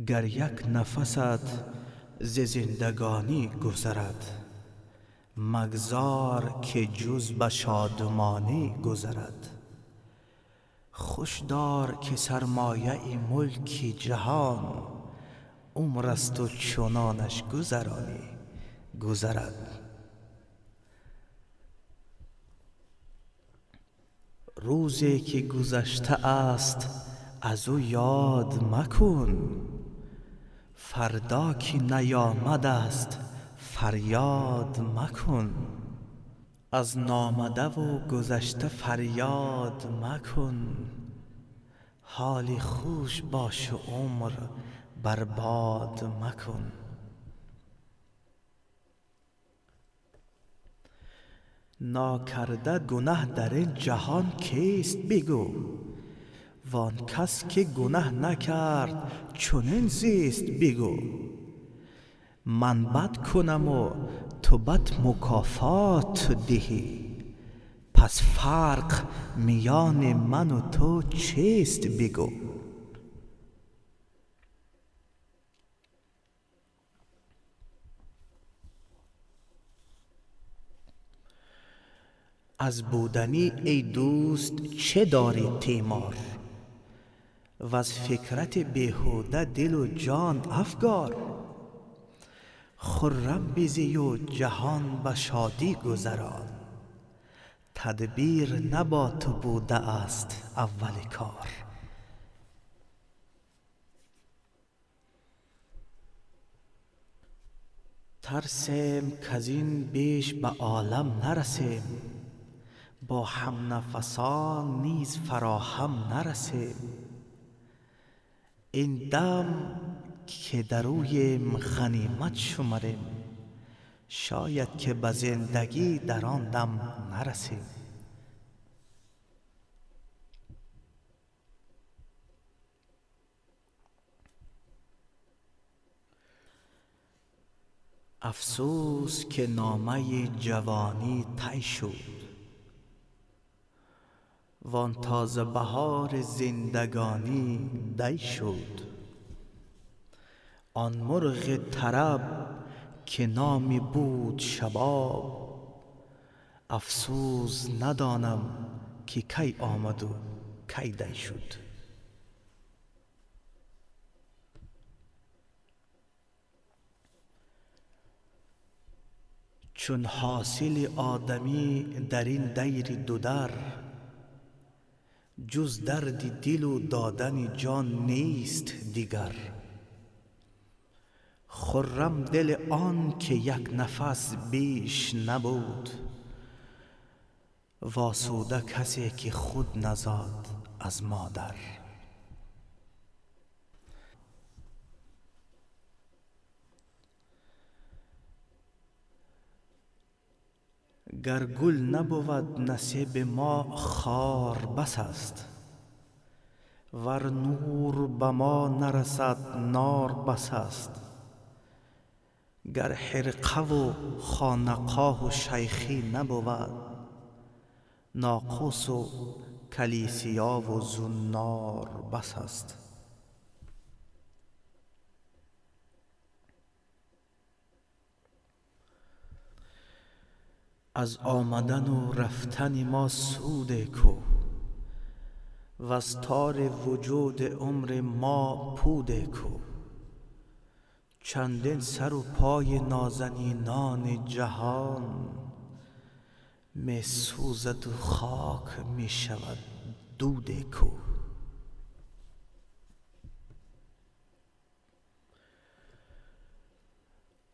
گر یک نفست ز زندگانی گذرد، مگذار که جز به شادمانی گذرد. خوش دار که سرمایه ملک جهان، عمر است و چنانش گذرانی گذرد. روزی که گذشته است از او یاد مکن، فردا که نیامده است فریاد مکن. از نامده و گذشته فریاد مکن، حال خوش باش و عمر برباد مکن. ناکرده گنه در این جهان کیست بگو، وان کس که گنه نکرد چنین زیست بگو. من بد کنم و تو بد مکافات دهی، پس فرق میان من و تو چیست بگو. از بودنی ای دوست چه داری تیمار، وز فکرت بیهوده دل و جان افگار. خرم بزی و جهان به شادی گذران، تدبیر نه با تو بوده است اول کار. ترسیم کزین بیش به عالم نرسیم، با هم نفسان نیز فراهم نرسیم. این دم که در اویم غنیمت شمریم، شاید که به زندگی در آن دم نرسیم. افسوس که نامه جوانی طی شد، وان تازه بهار زندگانی دی شد. آن مرغ طرب که نامی بود شباب، افسوس ندانم که کی آمد و کی دی شد. چون حاصل آدمی در این دیر دو در، جز درد دل و دادن جان نیست دیگر. خرم دل آن که یک نفس بیش نبود، و آسوده کسی که خود نزاد از مادر. گر گل نبود نصیب ما خار بس است، ور نور به ما نرسد نار بس است. گر خرقه و خانقاه و شیخی نبود، ناقوس و کلیسیا و زنار بس است. از آمدن و رفتن ما سود کو، وز تار وجود عمر ما پود کو. چندین سر و پای نازنینان جهان، می سوزد و خاک می شود دود کو.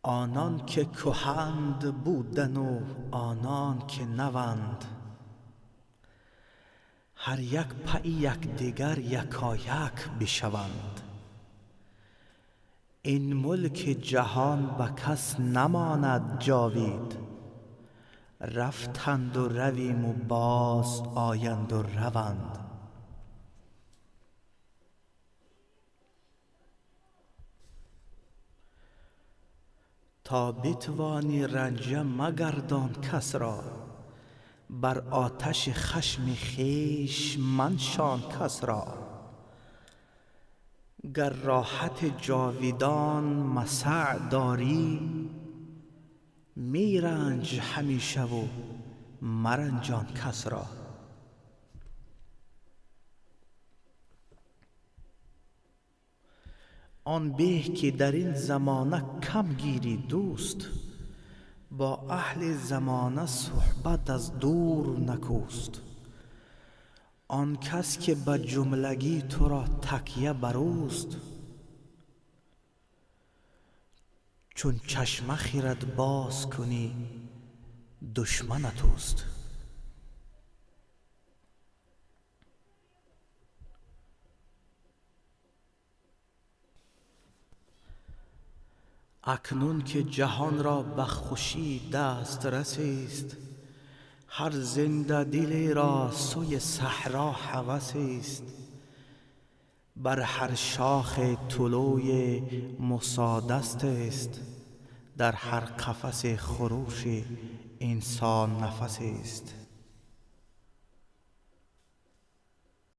آنان که کهند بودن و آنان که نوند، هر یک پی یکدیگر یکایک بشوند. این ملک جهان به کس نماند جاوید، رفتند و رویم و باز آیند و روند. تا بتوانی رنجه مگردان کس را، بر آتش خشم خویش منشان کس را. گر راحت جاویدان مسع داری، می رنج همیشه و مرنجان کس را. آن به که در این زمانه کم گیری دوست، با اهل زمانه صحبت از دور نکوست. آن کس که به جملگی تو را تکیه بر اوست، چون چشم خرد باز کنی دشمن توست. اکنون که جهان را به خوشی دست رسیست، هر زنده دلی را سوی صحرا هوس است. بر هر شاخ طلوع موسی دست است، در هر قفس خروش انسان نفس است.